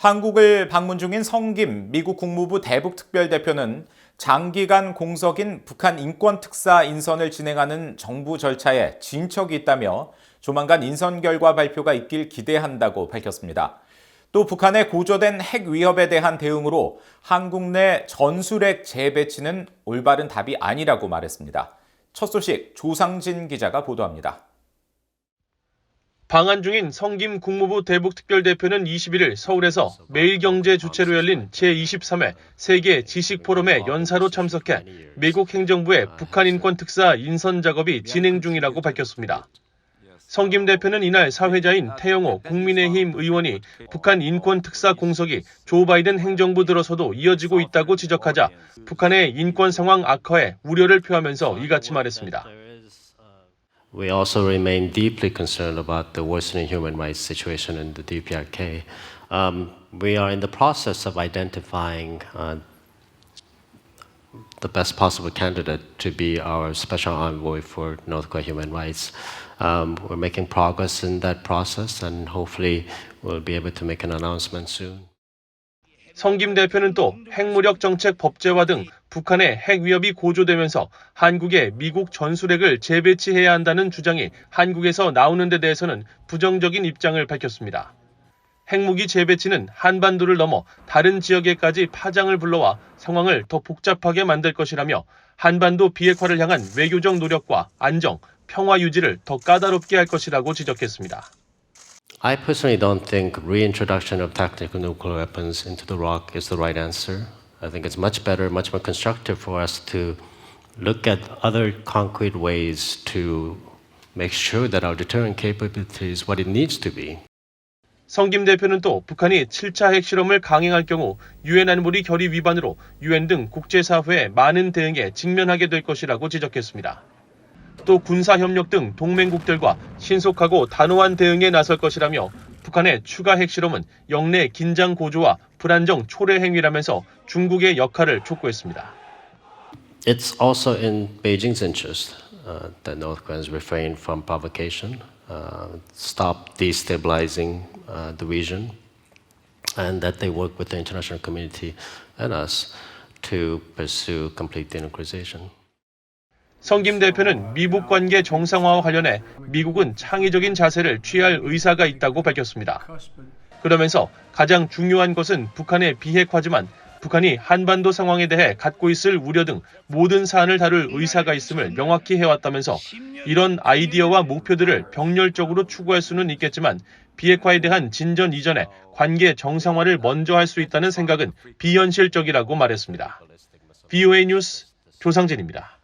한국을 방문 중인 성김 미국 국무부 대북특별대표는 장기간 공석인 북한 인권특사 인선을 진행하는 정부 절차에 진척이 있다며 조만간 인선 결과 발표가 있길 기대한다고 밝혔습니다. 또 북한의 고조된 핵 위협에 대한 대응으로 한국 내 전술핵 재배치는 올바른 답이 아니라고 말했습니다. 첫 소식 조상진 기자가 보도합니다. 방한 중인 성김 국무부 대북특별대표는 21일 서울에서 매일경제 주최로 열린 제23회 세계 지식포럼에 연사로 참석해 미국 행정부의 북한 인권 특사 인선 작업이 진행 중이라고 밝혔습니다. 성김 대표는 이날 사회자인 태영호 국민의힘 의원이 북한 인권 특사 공석이 조 바이든 행정부 들어서도 이어지고 있다고 지적하자 북한의 인권 상황 악화에 우려를 표하면서 이같이 말했습니다. We also remain deeply concerned about the worsening human rights situation in the DPRK. We are in the process of identifying the best possible candidate to be our special envoy for North Korea human rights. We're making progress in that process and hopefully we'll be able to make an announcement soon. 성김 대표는 또 핵무력 정책 법제화 등 북한의 핵 위협이 고조되면서 한국에 미국 전술핵을 재배치해야 한다는 주장이 한국에서 나오는 데 대해서는 부정적인 입장을 밝혔습니다. 핵무기 재배치는 한반도를 넘어 다른 지역에까지 파장을 불러와 상황을 더 복잡하게 만들 것이라며 한반도 비핵화를 향한 외교적 노력과 안정, 평화 유지를 더 까다롭게 할 것이라고 지적했습니다. I personally don't think reintroduction of tactical nuclear weapons into the ROC is the right answer. I think it's much better, much more constructive for us to look at other concrete ways to make sure that our deterrent capability is what it needs to be. 성김 대표는 또 북한이 7차 핵실험을 강행할 경우 유엔 안보리 결의 위반으로 유엔 등 국제사회의 많은 대응에 직면하게 될 것이라고 지적했습니다. 또 군사협력 등 동맹국들과 신속하고 단호한 대응에 나설 것이라며 북한의 추가 핵실험은 영내 긴장 고조와 불안정 초래 행위라면서 중국의 역할을 촉구했습니다. It's also in Beijing's interest that North Koreans refrain from provocation, stop destabilizing the region, and that they work with the international community and us to pursue complete denuclearization. 성김 대표는 미북 관계 정상화와 관련해 미국은 창의적인 자세를 취할 의사가 있다고 밝혔습니다. 그러면서 가장 중요한 것은 북한의 비핵화지만 북한이 한반도 상황에 대해 갖고 있을 우려 등 모든 사안을 다룰 의사가 있음을 명확히 해왔다면서 이런 아이디어와 목표들을 병렬적으로 추구할 수는 있겠지만 비핵화에 대한 진전 이전에 관계 정상화를 먼저 할 수 있다는 생각은 비현실적이라고 말했습니다. VOA 뉴스 조상진입니다.